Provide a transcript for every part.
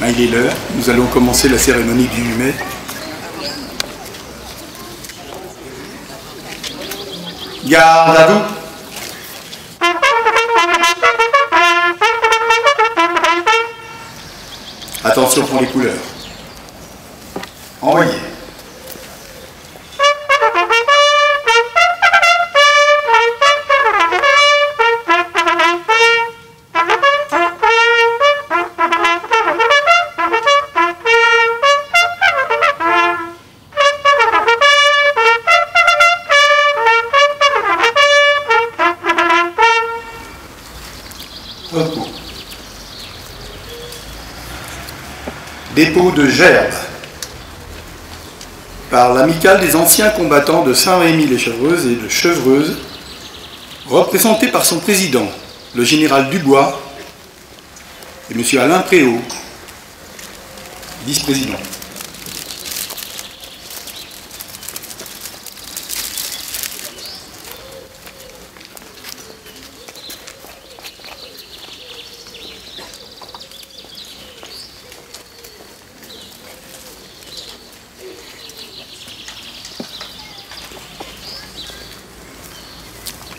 Il est l'heure, nous allons commencer la cérémonie du 8 mai. Garde à vous! Attention pour les couleurs. Envoyez. Repos. Dépôt de gerbes par l'amicale des anciens combattants de Saint-Rémy-les-Chevreuses et de Chevreuse, représenté par son président, le général Dubois, et M. Alain Préau, vice-président.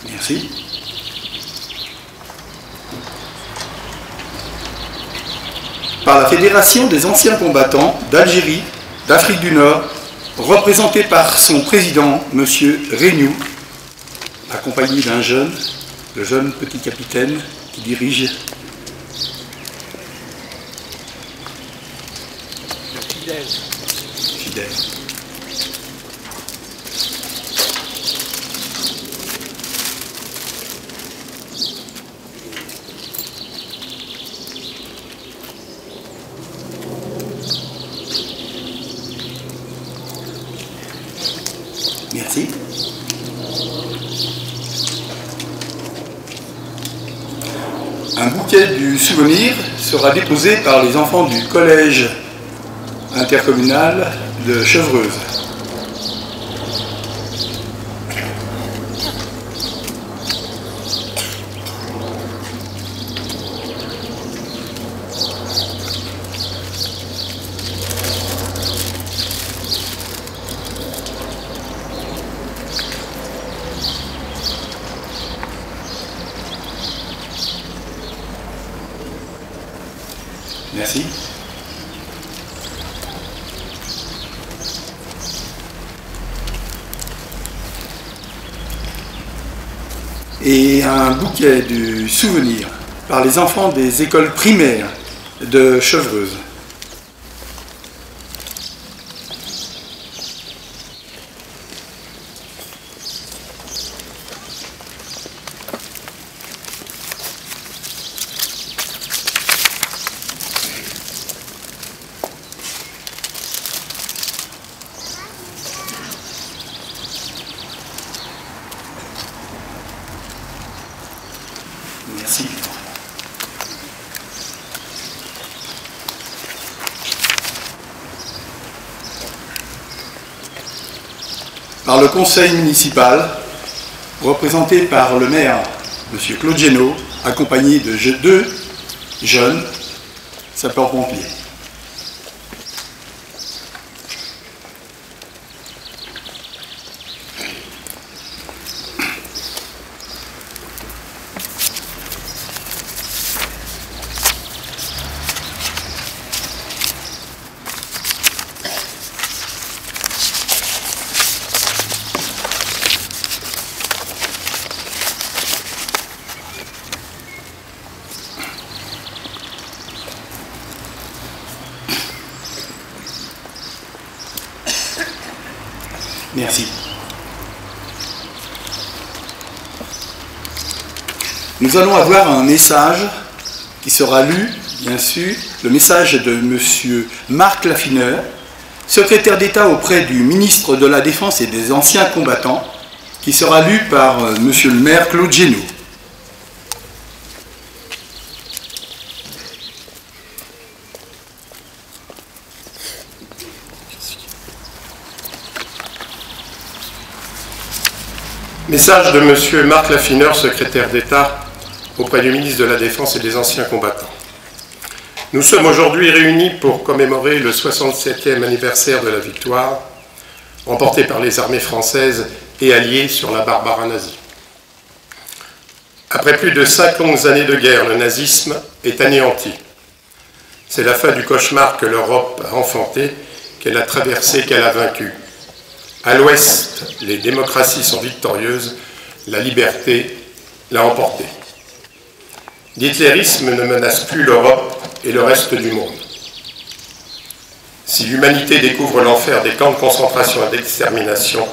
Merci. Par la Fédération des anciens combattants d'Algérie, d'Afrique du Nord, représentée par son président, M. Régnoux, accompagné d'un jeune, le jeune petit capitaine qui dirige fidèle. Merci. Un bouquet du souvenir sera déposé par les enfants du collège intercommunal de Chevreuse. Merci. Et un bouquet du souvenir par les enfants des écoles primaires de Chevreuse. Merci. Par le conseil municipal, représenté par le maire, M. Claude Génaud, accompagné de deux jeunes sapeurs-pompiers. Merci. Nous allons avoir un message qui sera lu, bien sûr, le message de M. Marc Laffineur, secrétaire d'État auprès du ministre de la Défense et des Anciens Combattants, qui sera lu par M. le maire Claude Génaud. Message de M. Marc Laffineur, secrétaire d'État auprès du ministre de la Défense et des Anciens Combattants. Nous sommes aujourd'hui réunis pour commémorer le 67e anniversaire de la victoire remportée par les armées françaises et alliées sur la barbarie nazie. Après plus de 5 longues années de guerre, le nazisme est anéanti. C'est la fin du cauchemar que l'Europe a enfanté, qu'elle a traversé, qu'elle a vaincu. À l'Ouest, les démocraties sont victorieuses, la liberté l'a emporté. L'hitlérisme ne menace plus l'Europe et le reste du monde. Si l'humanité découvre l'enfer des camps de concentration et d'extermination,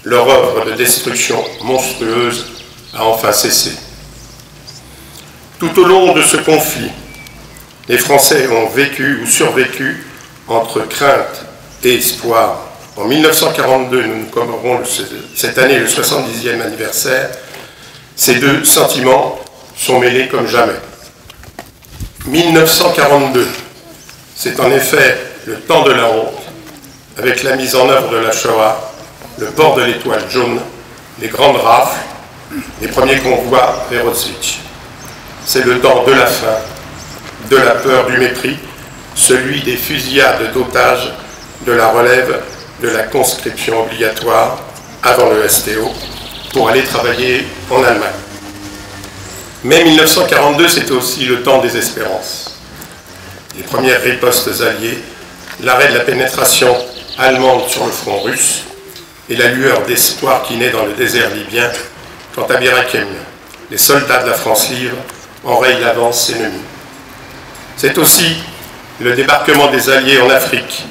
leur œuvre de destruction monstrueuse a enfin cessé. Tout au long de ce conflit, les Français ont vécu ou survécu entre crainte et espoir. En 1942, nous commémorons cette année le 70e anniversaire. Ces deux sentiments sont mêlés comme jamais. 1942, c'est en effet le temps de la honte, avec la mise en œuvre de la Shoah, le port de l'étoile jaune, les grandes rafles, les premiers convois vers Auschwitz. C'est le temps de la faim, de la peur, du mépris, celui des fusillades d'otages, de la relève, de la conscription obligatoire avant le STO pour aller travailler en Allemagne. Mais 1942, c'est aussi le temps des espérances. Les premières ripostes alliées, l'arrêt de la pénétration allemande sur le front russe et la lueur d'espoir qui naît dans le désert libyen quand à Bir Hakeim, les soldats de la France libre enrayent l'avance ennemie. C'est aussi le débarquement des Alliés en Afrique,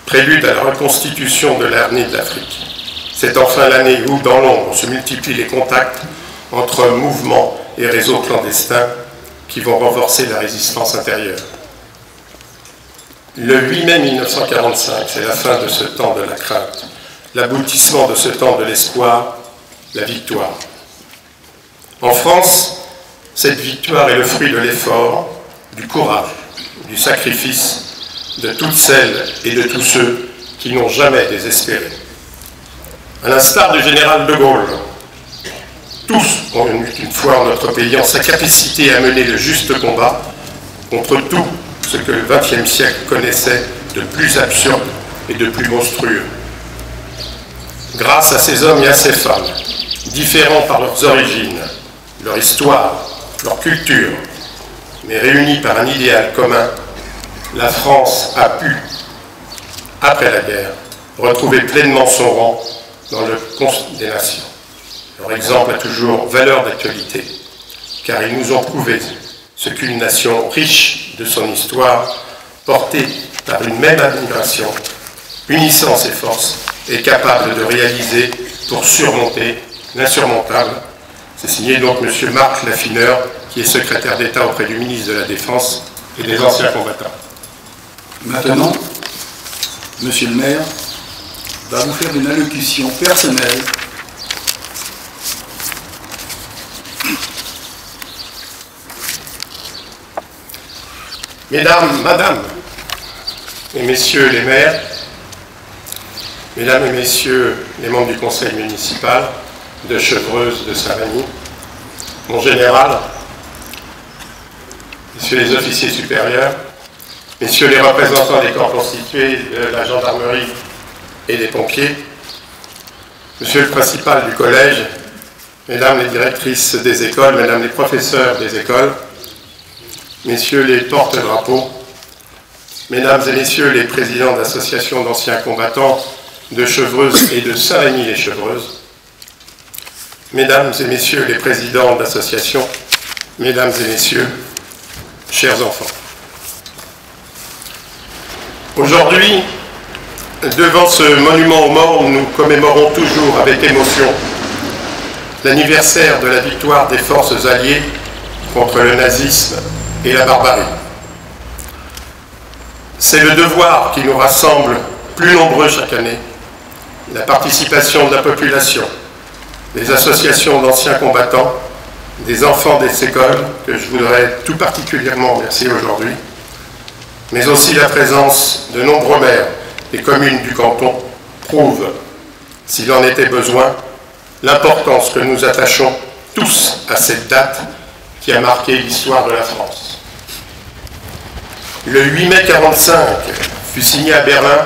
prélude à la reconstitution de l'armée de l'Afrique. C'est enfin l'année où, dans l'ombre, se multiplient les contacts entre mouvements et réseaux clandestins qui vont renforcer la résistance intérieure. Le 8 mai 1945, c'est la fin de ce temps de la crainte, l'aboutissement de ce temps de l'espoir, la victoire. En France, cette victoire est le fruit de l'effort, du courage, du sacrifice de toutes celles et de tous ceux qui n'ont jamais désespéré. À l'instar du général de Gaulle, tous ont eu une foi en notre pays en sa capacité à mener le juste combat contre tout ce que le XXe siècle connaissait de plus absurde et de plus monstrueux. Grâce à ces hommes et à ces femmes, différents par leurs origines, leur histoire, leur culture, mais réunis par un idéal commun, la France a pu, après la guerre, retrouver pleinement son rang dans le concert des nations. Leur exemple a toujours valeur d'actualité, car ils nous ont prouvé ce qu'une nation riche de son histoire, portée par une même admiration, unissant ses forces, est capable de réaliser pour surmonter l'insurmontable. C'est signé donc M. Marc Laffineur, qui est secrétaire d'État auprès du ministre de la Défense et des anciens combattants. Maintenant, Monsieur le maire va vous faire une allocution personnelle Mesdames, Madame et Messieurs les maires, Mesdames et Messieurs les membres du conseil municipal de Chevreuse de Savagny, mon général, Messieurs les officiers supérieurs, Messieurs les représentants des corps constitués de la gendarmerie et des pompiers, Monsieur le principal du collège, Mesdames les directrices des écoles, Mesdames les professeurs des écoles, Messieurs les porte-drapeaux, Mesdames et Messieurs les présidents d'associations d'anciens combattants de Chevreuse et de Savagny-les-Chevreuses, Mesdames et Messieurs les présidents d'associations, Mesdames et Messieurs, chers enfants. Aujourd'hui, devant ce monument aux morts où nous commémorons toujours avec émotion l'anniversaire de la victoire des forces alliées contre le nazisme et la barbarie. C'est le devoir qui nous rassemble plus nombreux chaque année, la participation de la population, des associations d'anciens combattants, des enfants des écoles, que je voudrais tout particulièrement remercier aujourd'hui, mais aussi la présence de nombreux maires des communes du canton prouve, s'il en était besoin, l'importance que nous attachons tous à cette date qui a marqué l'histoire de la France. Le 8 mai 1945 fut signé à Berlin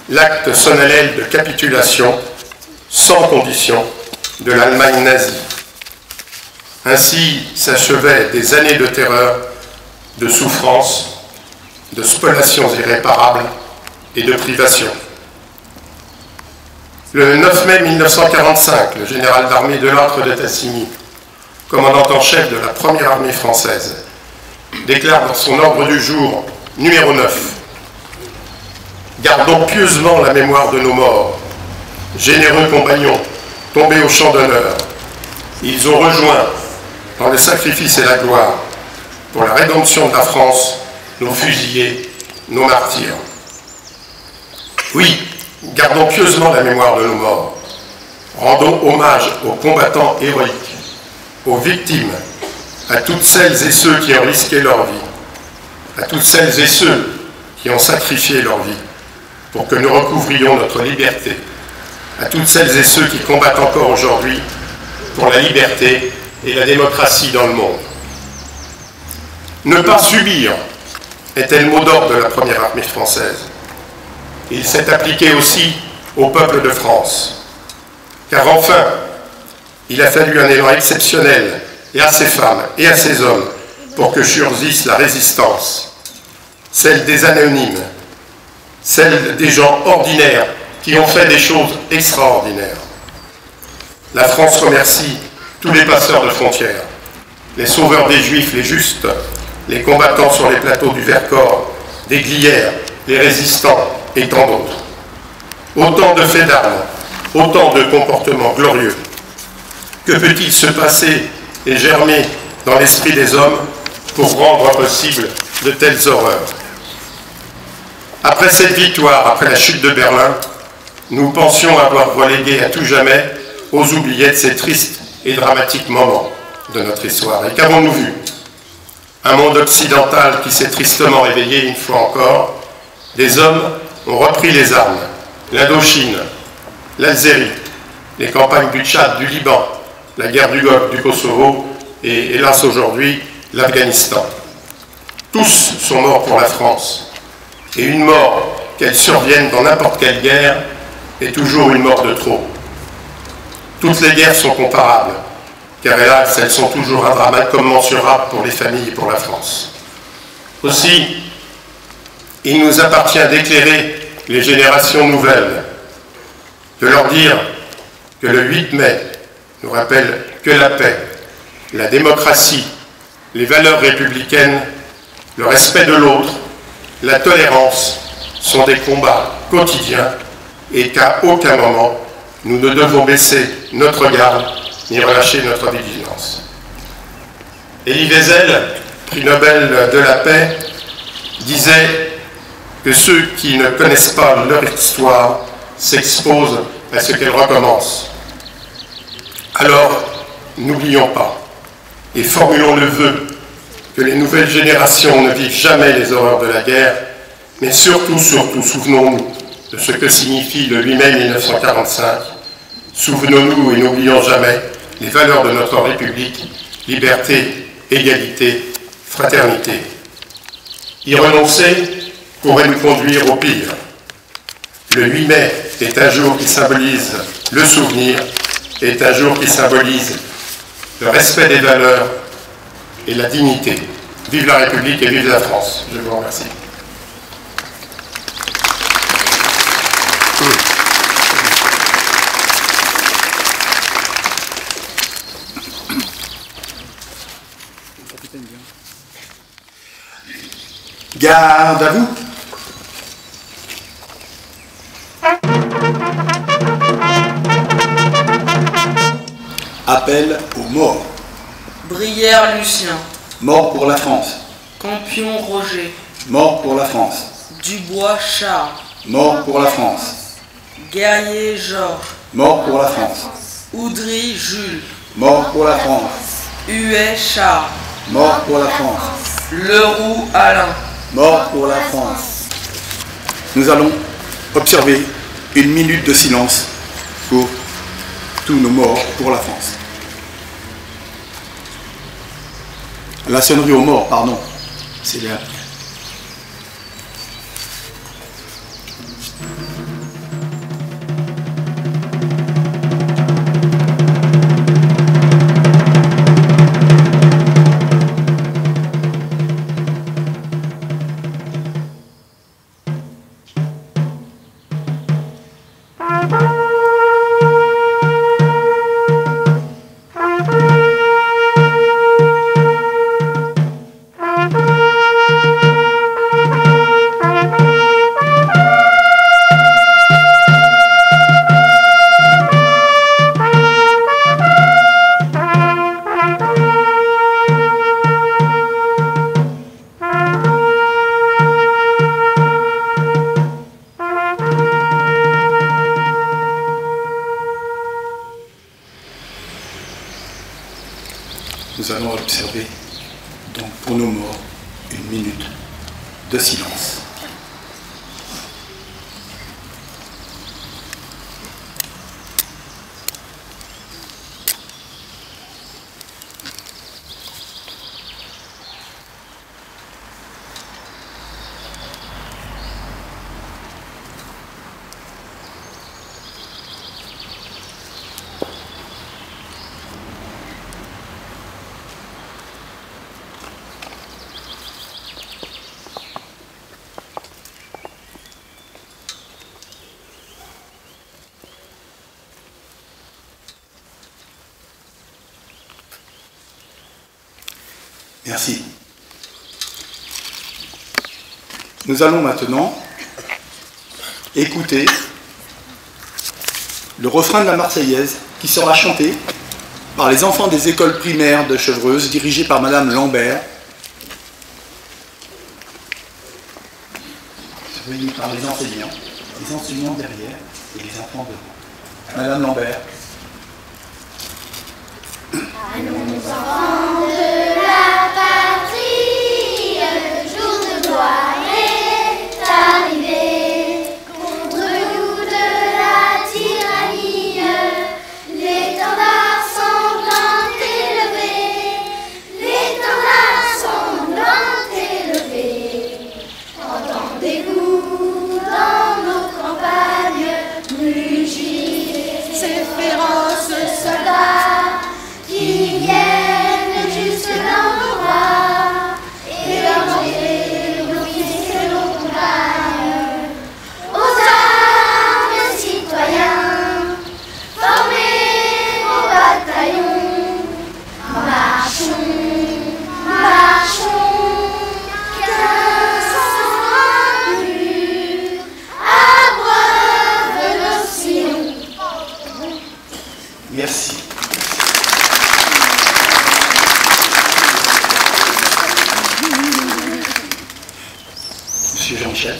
l'acte solennel de capitulation sans condition de l'Allemagne nazie. Ainsi s'achevaient des années de terreur, de souffrance, de spoliations irréparables et de privations. Le 9 mai 1945, le général d'armée Delattre de Tassigny, commandant en chef de la première armée française, déclare dans son ordre du jour numéro 9 « Gardons pieusement la mémoire de nos morts, généreux compagnons, tombés au champ d'honneur. Ils ont rejoint, dans le sacrifice et la gloire, pour la rédemption de la France, nos fusillés, nos martyrs. » Oui, gardons pieusement la mémoire de nos morts. Rendons hommage aux combattants héroïques, aux victimes, à toutes celles et ceux qui ont risqué leur vie, à toutes celles et ceux qui ont sacrifié leur vie pour que nous recouvrions notre liberté, à toutes celles et ceux qui combattent encore aujourd'hui pour la liberté et la démocratie dans le monde. Ne pas subir était le mot d'ordre de la première armée française. Il s'est appliqué aussi au peuple de France. Car enfin, il a fallu un élan exceptionnel et à ces femmes et à ces hommes pour que surgisse la résistance, celle des anonymes, celle des gens ordinaires qui ont fait des choses extraordinaires. La France remercie tous les passeurs de frontières, les sauveurs des Juifs, les justes, les combattants sur les plateaux du Vercors, des Glières, les résistants et tant d'autres. Autant de faits d'armes, autant de comportements glorieux. Que peut-il se passer et germer dans l'esprit des hommes pour rendre possible de telles horreurs? Après cette victoire, après la chute de Berlin, nous pensions avoir relégué à tout jamais aux oubliettes ces tristes et dramatiques moments de notre histoire. Et qu'avons-nous vu? Un monde occidental qui s'est tristement réveillé une fois encore. Des hommes ont repris les armes. L'Indochine, l'Algérie, les campagnes du Tchad, du Liban, la guerre du Golfe, du Kosovo et, hélas aujourd'hui, l'Afghanistan. Tous sont morts pour la France. Et une mort, qu'elle survienne dans n'importe quelle guerre, est toujours une mort de trop. Toutes les guerres sont comparables, car hélas, elles sont toujours un drame incommensurable pour les familles et pour la France. Aussi, il nous appartient d'éclairer les générations nouvelles, de leur dire que le 8 mai nous rappelle que la paix, la démocratie, les valeurs républicaines, le respect de l'autre, la tolérance sont des combats quotidiens et qu'à aucun moment nous ne devons baisser notre garde ni relâcher notre vigilance. Elie Wiesel, prix Nobel de la paix, disait que ceux qui ne connaissent pas leur histoire s'exposent à ce qu'elle recommence. Alors, n'oublions pas et formulons le vœu que les nouvelles générations ne vivent jamais les horreurs de la guerre, mais surtout, souvenons-nous de ce que signifie le 8 mai 1945. Souvenons-nous et n'oublions jamais les valeurs de notre République, liberté, égalité, fraternité. Y renoncer pourrait nous conduire au pire. Le 8 mai est un jour qui symbolise le souvenir, est un jour qui symbolise le respect des valeurs et la dignité. Vive la République et vive la France. Je vous remercie. Garde à vous. Appel aux morts. Brière Lucien. Mort pour la France. Campion Roger. Mort pour la France. Dubois Charles. Mort pour la France. Guerrier Georges. Mort pour la France. Oudry Jules. Mort pour la France. Huet Charles. Mort pour la France. Leroux Alain. Mort pour la France. Nous allons observer une minute de silence pour tous nos morts pour la France. La sonnerie aux morts, pardon. C'est bien. Nous allons observer donc pour nos morts une minute de silence. Merci. Nous allons maintenant écouter le refrain de la Marseillaise qui sera chanté par les enfants des écoles primaires de Chevreuse, dirigés par Madame Lambert, surveillés par les enseignants derrière et les enfants devant. Madame Lambert. Allons enfants de la patrie, le jour de gloire est arrivé. Contre le coup de la tyrannie, l'étendard sanglant élevé, l'étendard sanglant élevé. Entendez-vous dans nos campagnes mugir ces féroces soldats qui viennent jusque dans nos bras et demander nos vies que l'on compagne. Aux armes, citoyens, formez vos bataillons, marchons, marchons, qu'un sang pur abreuve nos sillons. Merci. Monsieur Jean-Michel.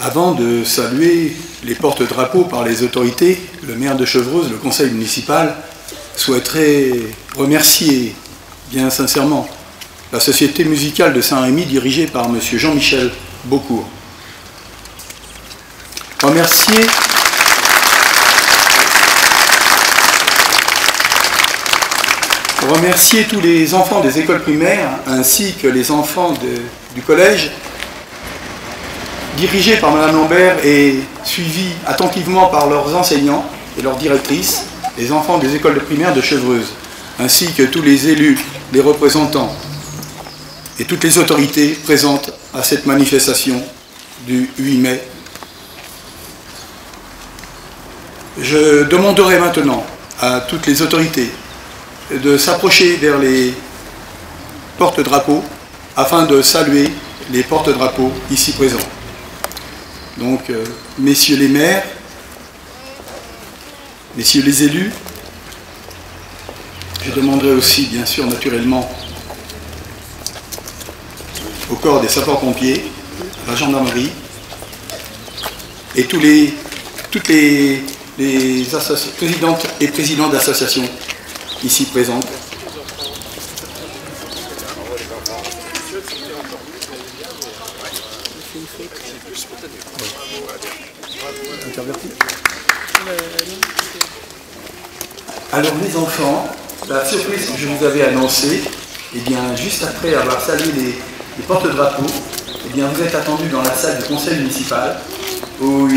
Avant de saluer les porte-drapeaux par les autorités, le maire de Chevreuse, le conseil municipal, souhaiterait remercier bien sincèrement la société musicale de Saint-Rémy dirigée par M. Jean-Michel Beaucourt. Remercier tous les enfants des écoles primaires ainsi que les enfants du collège dirigés par Mme Lambert et suivis attentivement par leurs enseignants et leurs directrices, les enfants des écoles primaires de Chevreuse, ainsi que tous les élus, les représentants et toutes les autorités présentes à cette manifestation du 8 mai. Je demanderai maintenant à toutes les autorités de s'approcher vers les porte-drapeaux afin de saluer les porte-drapeaux ici présents. Donc, messieurs les maires, messieurs les élus, je demanderai aussi, bien sûr, naturellement, au corps des sapeurs-pompiers, à la gendarmerie, et toutes les présidentes et présidents d'associations ici présentes. Alors les enfants, la surprise que je vous avais annoncée, eh bien, juste après avoir salué les porte-drapeaux, eh bien, vous êtes attendus dans la salle du conseil municipal où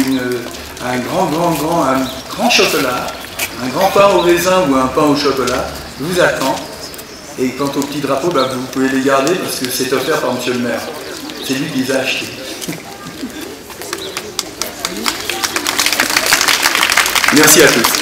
un grand chocolat, un grand pain au raisin ou un pain au chocolat vous attend. Et quant aux petits drapeaux, ben, vous pouvez les garder parce que c'est offert par monsieur le maire. C'est lui qui les a achetés. Merci à tous.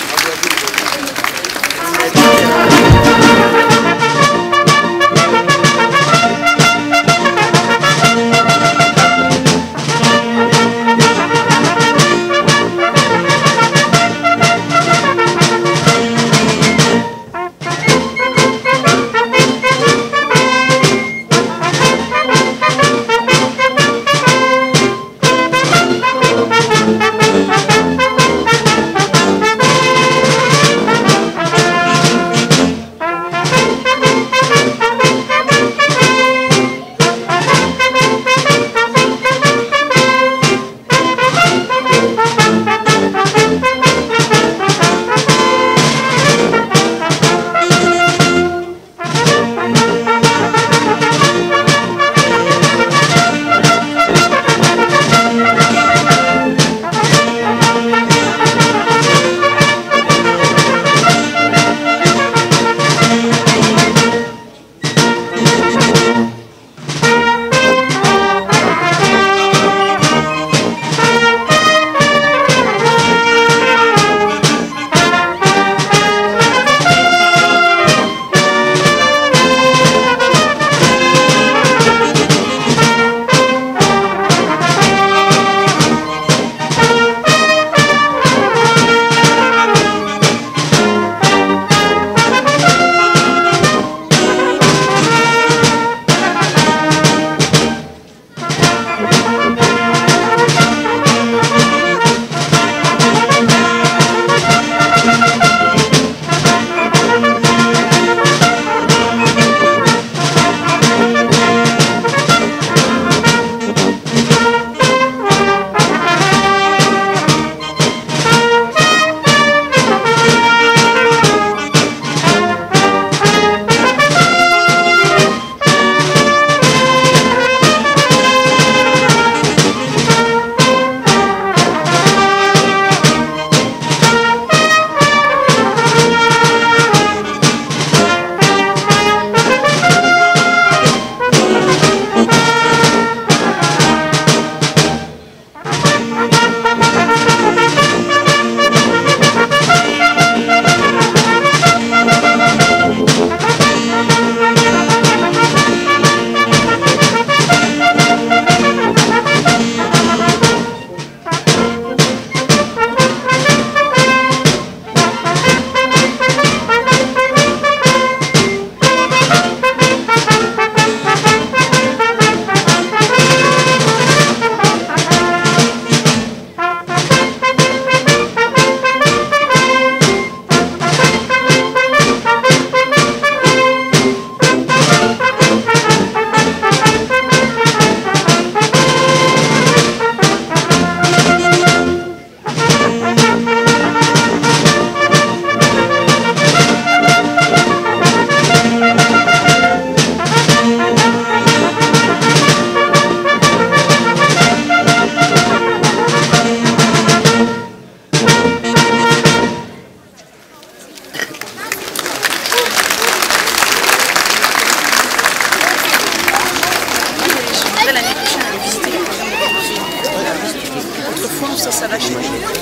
tout ça, ça va chez nous.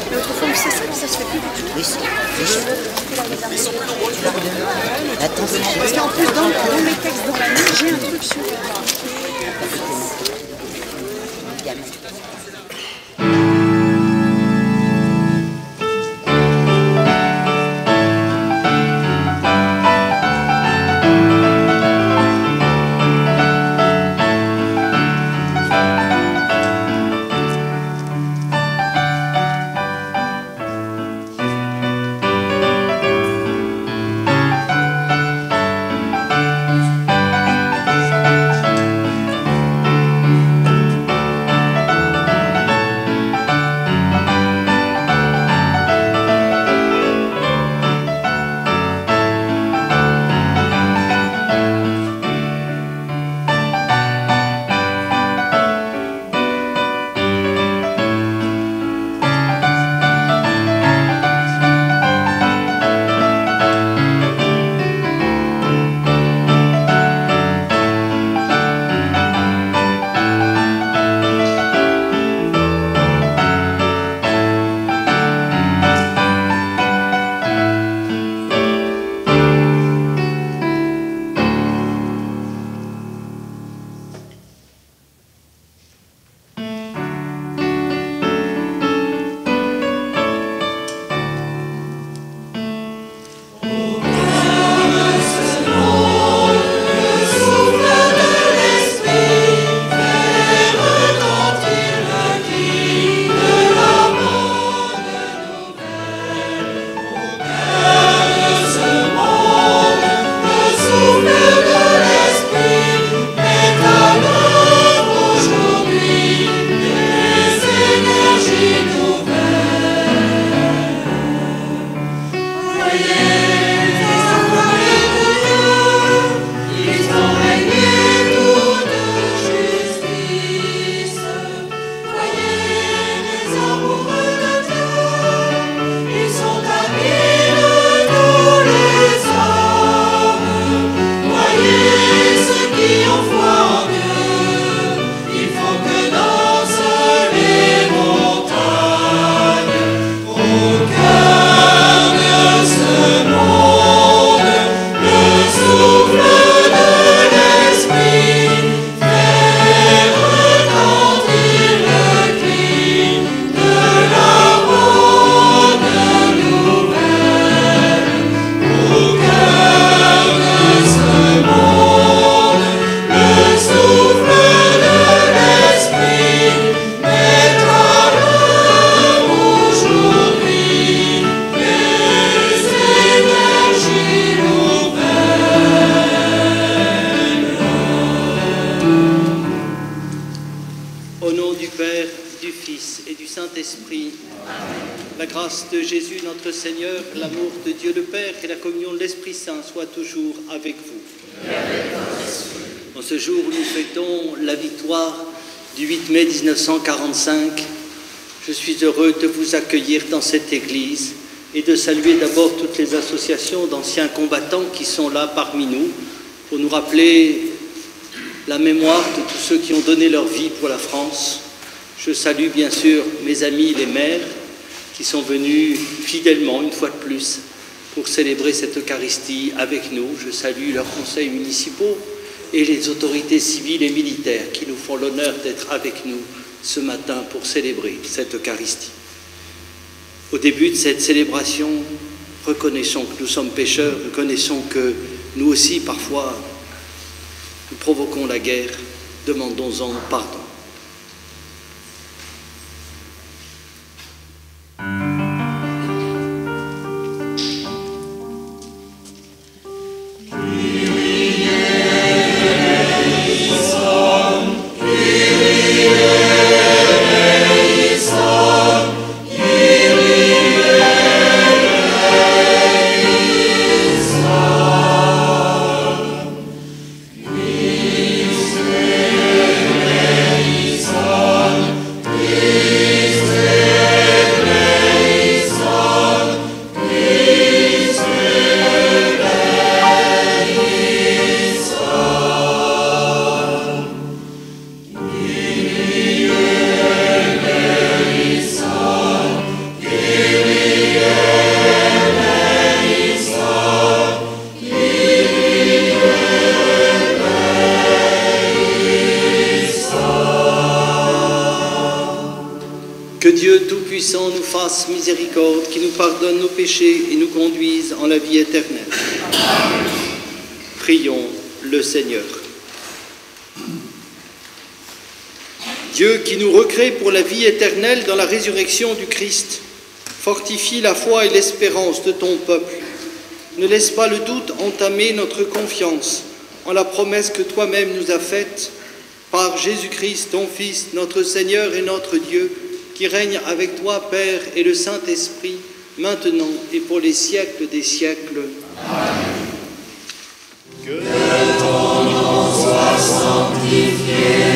Mais autrefois, ça se fait plus du tout. Oui, Parce qu'en plus, dans mes textes dans l'année, j'ai un truc sur... Saint-Esprit. La grâce de Jésus notre Seigneur, l'amour de Dieu le Père et la communion de l'Esprit Saint soient toujours avec vous. En ce jour où nous fêtons la victoire du 8 mai 1945, je suis heureux de vous accueillir dans cette église et de saluer d'abord toutes les associations d'anciens combattants qui sont là parmi nous pour nous rappeler la mémoire de tous ceux qui ont donné leur vie pour la France. Je salue bien sûr mes amis les maires qui sont venus fidèlement une fois de plus pour célébrer cette Eucharistie avec nous. Je salue leurs conseils municipaux et les autorités civiles et militaires qui nous font l'honneur d'être avec nous ce matin pour célébrer cette Eucharistie. Au début de cette célébration, reconnaissons que nous sommes pécheurs, reconnaissons que nous aussi parfois nous provoquons la guerre, demandons-en pardon. Kyrie Tout-Puissant nous fasse miséricorde, qui nous pardonne nos péchés et nous conduise en la vie éternelle. Prions le Seigneur. Dieu qui nous recrée pour la vie éternelle dans la résurrection du Christ, fortifie la foi et l'espérance de ton peuple. Ne laisse pas le doute entamer notre confiance en la promesse que toi-même nous as faite par Jésus-Christ, ton Fils, notre Seigneur et notre Dieu, qui règne avec toi, Père et le Saint-Esprit, maintenant et pour les siècles des siècles. Amen. Que ton nom soit sanctifié.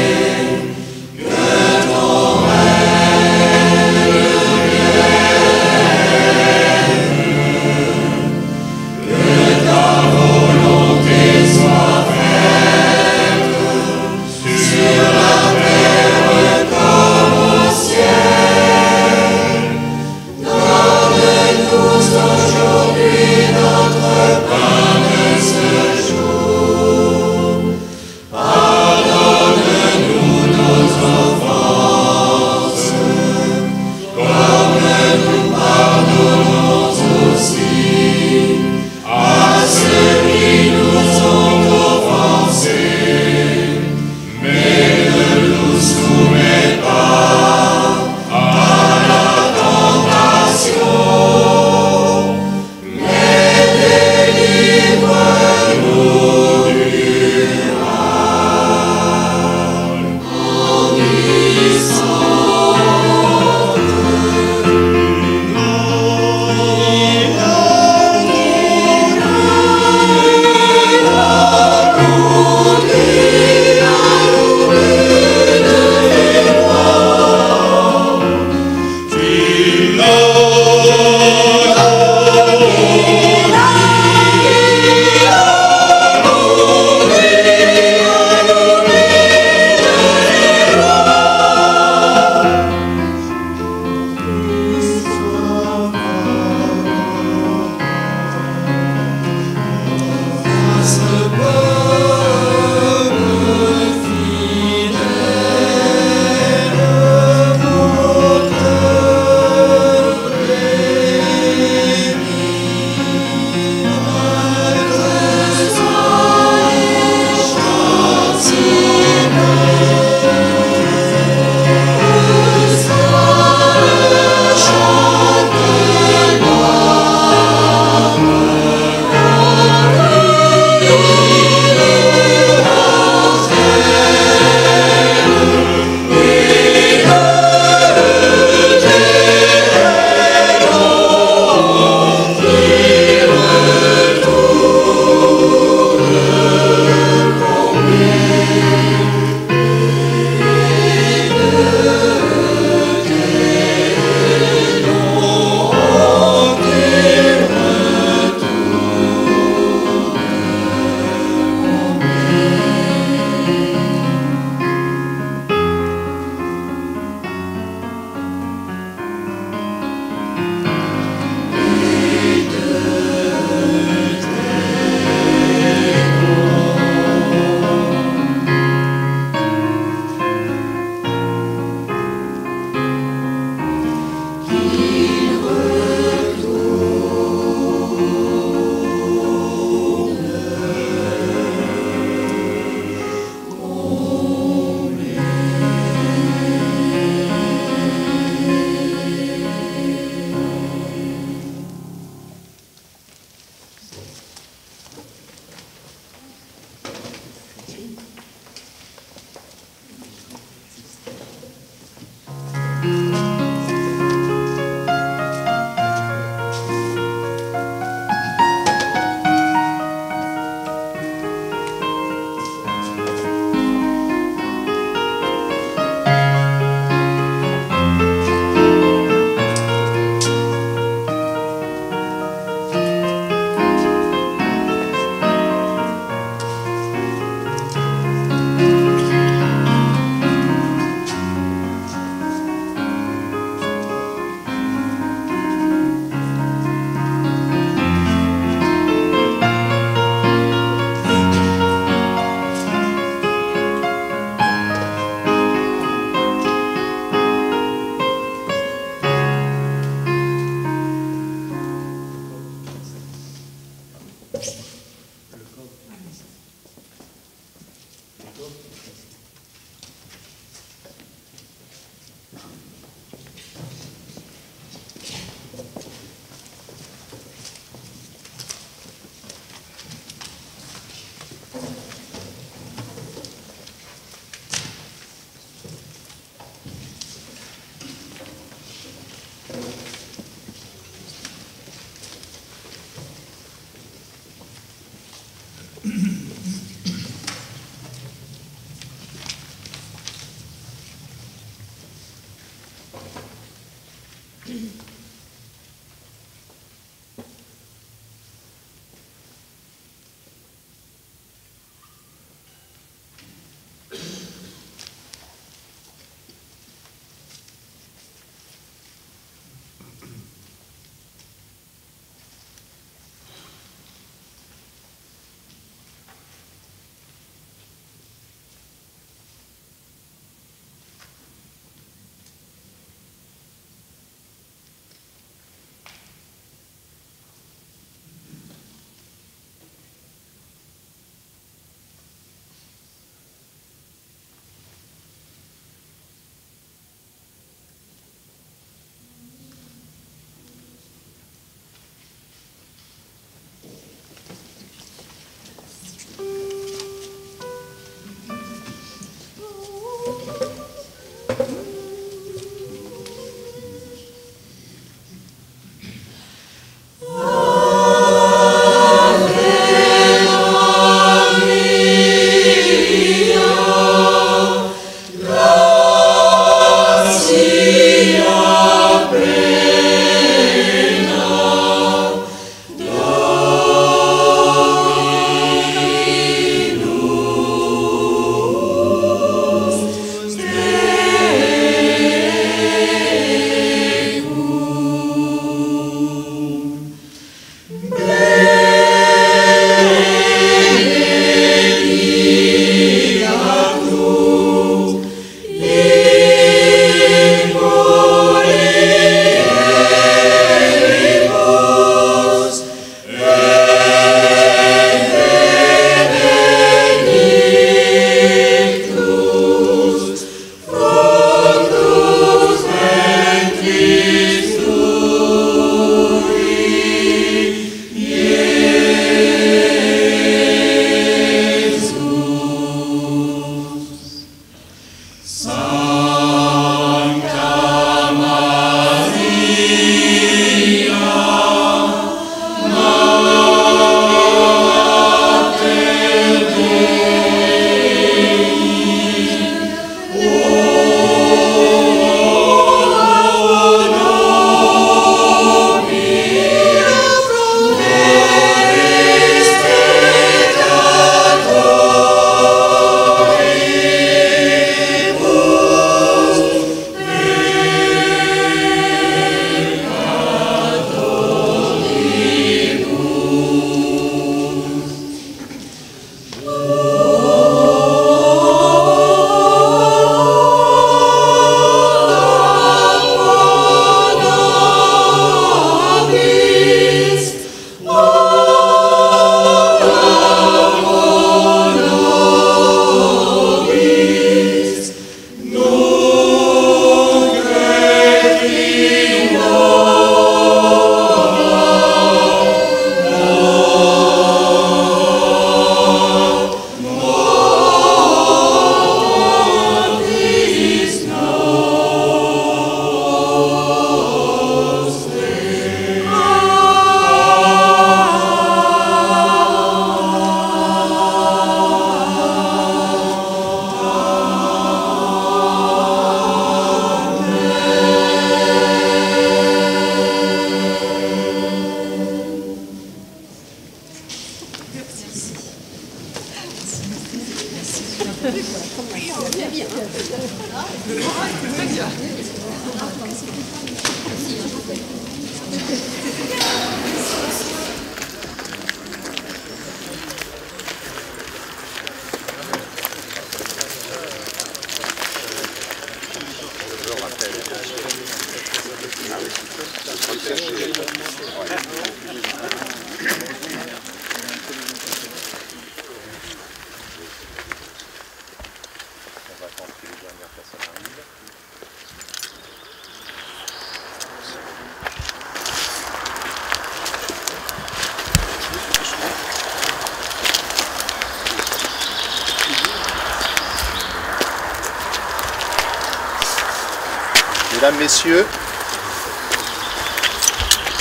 Mesdames, Messieurs,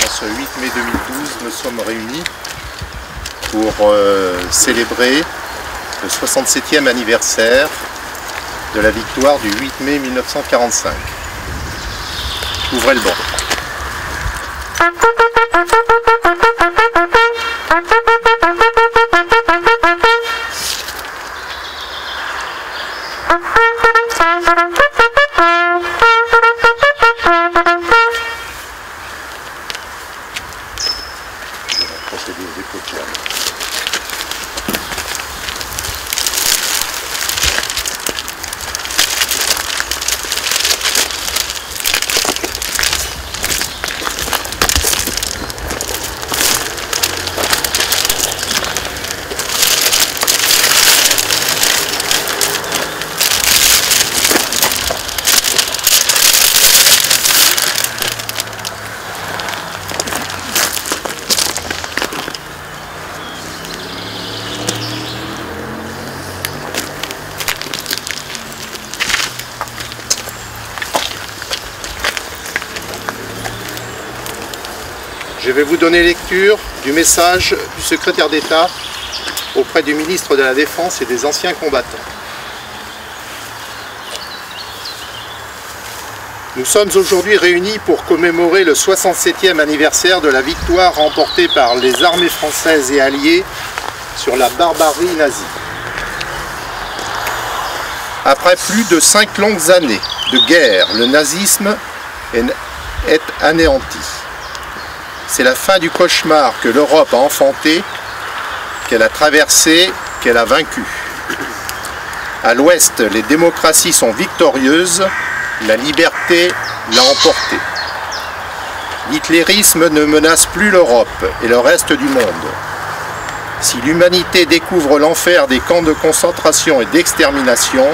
en ce 8 mai 2012, nous sommes réunis pour célébrer le 67e anniversaire de la victoire du 8 mai 1945. Ouvrez le banc. Procéder au dépôt de germe. Je vais vous donner lecture du message du secrétaire d'État auprès du ministre de la Défense et des anciens combattants. Nous sommes aujourd'hui réunis pour commémorer le 67e anniversaire de la victoire remportée par les armées françaises et alliées sur la barbarie nazie. Après plus de 5 longues années de guerre, le nazisme est anéanti. C'est la fin du cauchemar que l'Europe a enfanté, qu'elle a traversé, qu'elle a vaincu. À l'Ouest, les démocraties sont victorieuses, la liberté l'a emporté. L'hitlérisme ne menace plus l'Europe et le reste du monde. Si l'humanité découvre l'enfer des camps de concentration et d'extermination,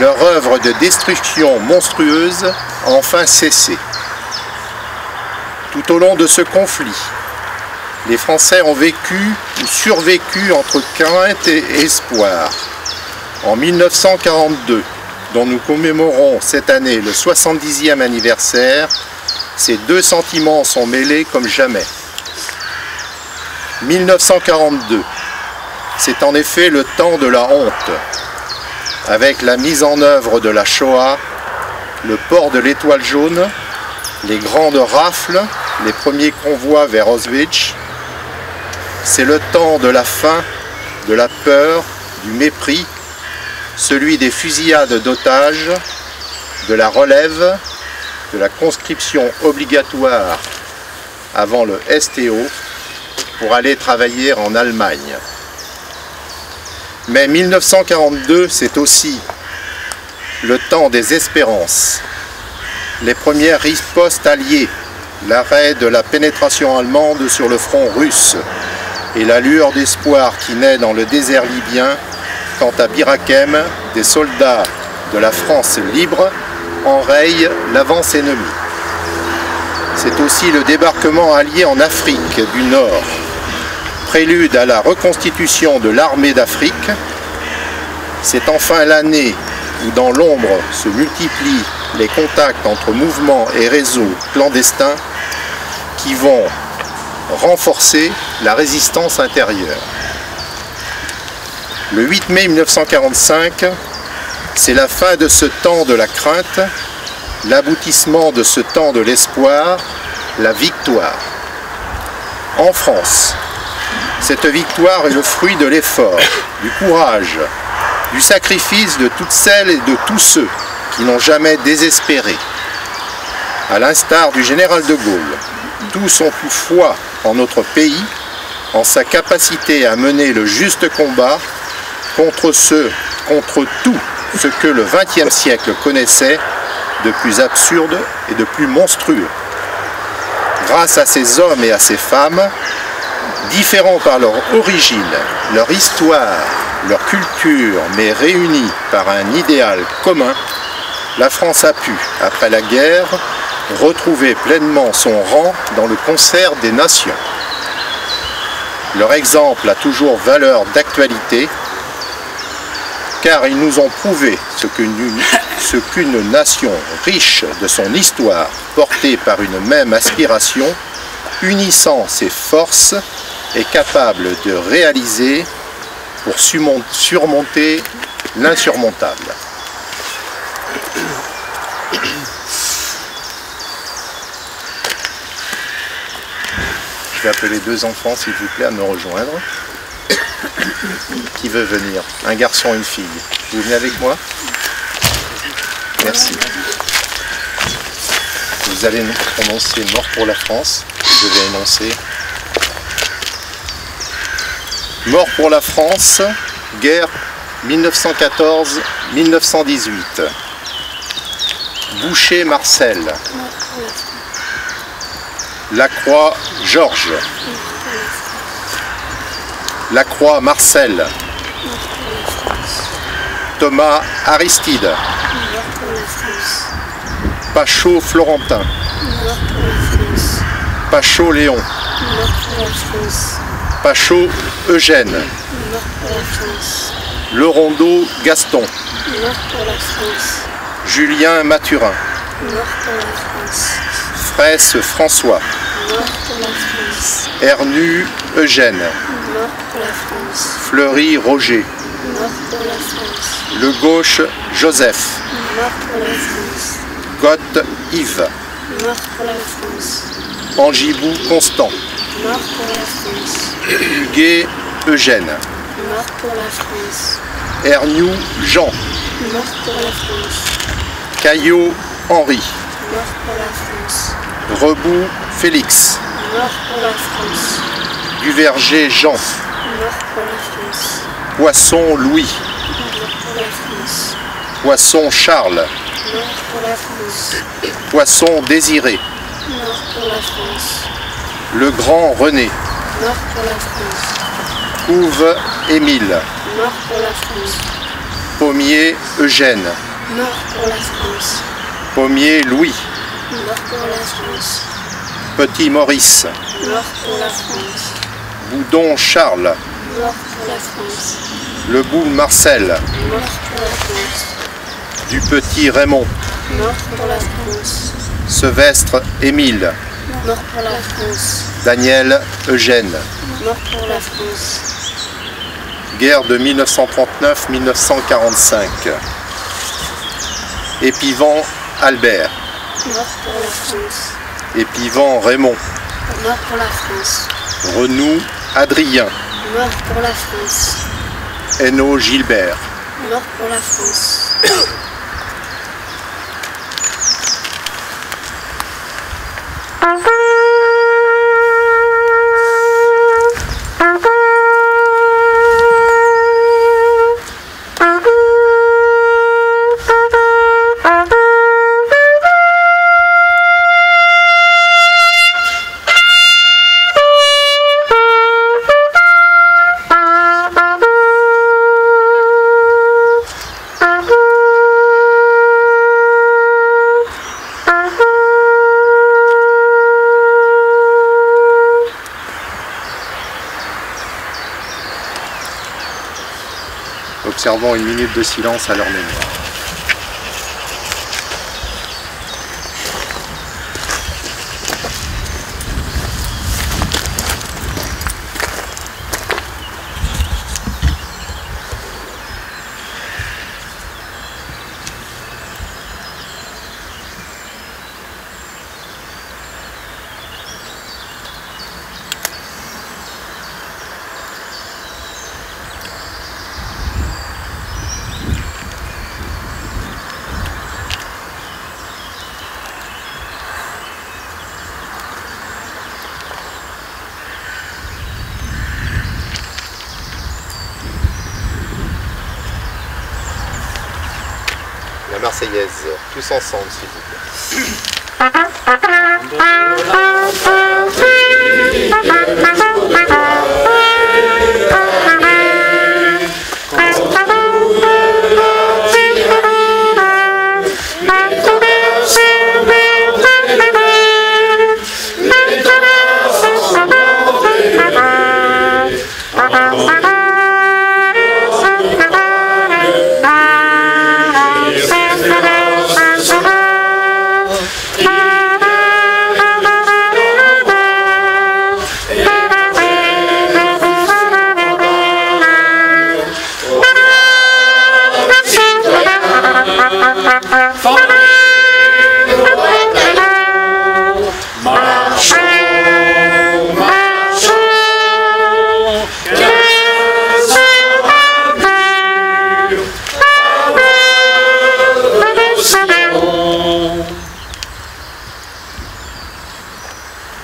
leur œuvre de destruction monstrueuse a enfin cessé. Tout au long de ce conflit, les Français ont vécu ou survécu entre crainte et espoir. En 1942, dont nous commémorons cette année le 70e anniversaire, ces deux sentiments sont mêlés comme jamais. 1942, c'est en effet le temps de la honte. Avec la mise en œuvre de la Shoah, le port de l'étoile jaune, les grandes rafles, les premiers convois vers Auschwitz, c'est le temps de la faim, de la peur, du mépris, celui des fusillades d'otages, de la relève, de la conscription obligatoire avant le STO pour aller travailler en Allemagne. Mais 1942, c'est aussi le temps des espérances, les premières ripostes alliées, l'arrêt de la pénétration allemande sur le front russe et la lueur d'espoir qui naît dans le désert libyen quand à Bir Hakeim, des soldats de la France libre enrayent l'avance ennemie. C'est aussi le débarquement allié en Afrique du Nord, prélude à la reconstitution de l'armée d'Afrique. C'est enfin l'année où dans l'ombre se multiplient les contacts entre mouvements et réseaux clandestins qui vont renforcer la résistance intérieure. Le 8 mai 1945, c'est la fin de ce temps de la crainte, l'aboutissement de ce temps de l'espoir, la victoire. En France, cette victoire est le fruit de l'effort, du courage, du sacrifice de toutes celles et de tous ceux qui n'ont jamais désespéré. À l'instar du général de Gaulle, tous ont eu foi en notre pays, en sa capacité à mener le juste combat contre tout ce que le XXe siècle connaissait de plus absurde et de plus monstrueux. Grâce à ces hommes et à ces femmes, différents par leur origine, leur histoire, leur culture, mais réunis par un idéal commun, la France a pu, après la guerre, retrouver pleinement son rang dans le concert des nations. Leur exemple a toujours valeur d'actualité, car ils nous ont prouvé ce qu'une nation riche de son histoire, portée par une même aspiration, unissant ses forces, est capable de réaliser pour surmonter l'insurmontable. Je vais appeler 2 enfants, s'il vous plaît, à me rejoindre. Qui veut venir? Un garçon et une fille. Vous venez avec moi? Merci. Vous allez prononcer mort pour la France. Je vais énoncer. Mort pour la France, guerre 1914-1918. Boucher Marcel. Lacroix Georges. Lacroix Marcel. Thomas Aristide. Pachot Florentin. Pachot Léon. Pachot Eugène. Lerondeau Gaston. Julien Mathurin. Fraisse François. Hernu Eugène. Fleury Roger. Le Gauche Joseph. Gotte Yves. Angibou Constant. Huguet Eugène. Herniou Jean. Caillot Henri. Rebout Félix. Duverger Jean. Poisson Louis. Poisson Charles. Poisson Désiré. Le Grand René. Couve Émile. Pommier Eugène. Pommier Louis. Petit Maurice. Boudon Charles. Le Boule Marcel. Du Petit Raymond. Sevestre Émile. Daniel Eugène. Guerre de 1939-1945. Épivant Albert. Épivant Raymond. Renou Adrien. Mort pour la France. Hainaut Gilbert. Mort pour la France. Observons une minute de silence à leur mémoire. La Marseillaise, tous ensemble s'il vous plaît.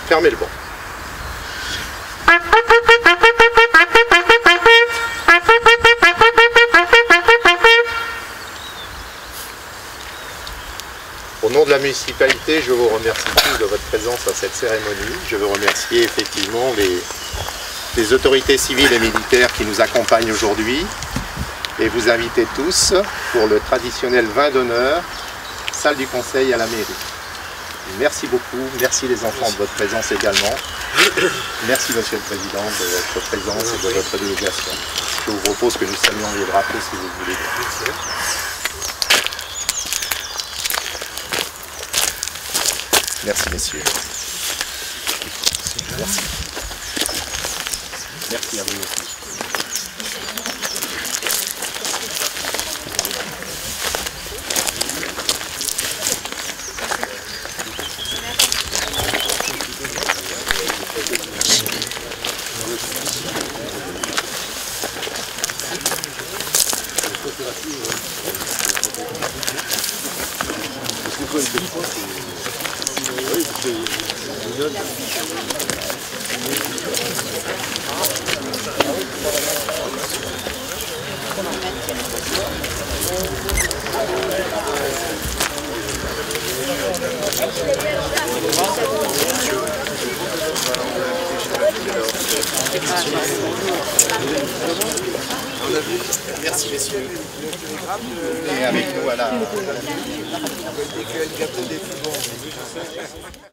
Fermez le banc. Au nom de la municipalité, je vous remercie tous de votre présence à cette cérémonie. Je veux remercier effectivement les autorités civiles et militaires qui nous accompagnent aujourd'hui et vous inviter tous pour le traditionnel vin d'honneur, salle du conseil à la mairie. Merci beaucoup, merci les enfants de votre présence également. Merci Monsieur le Président de votre présence et de votre délégation. Je vous propose que nous saluions les drapeaux si vous voulez. Merci messieurs. Merci. Merci à vous aussi. Merci messieurs. Et avec nous à la...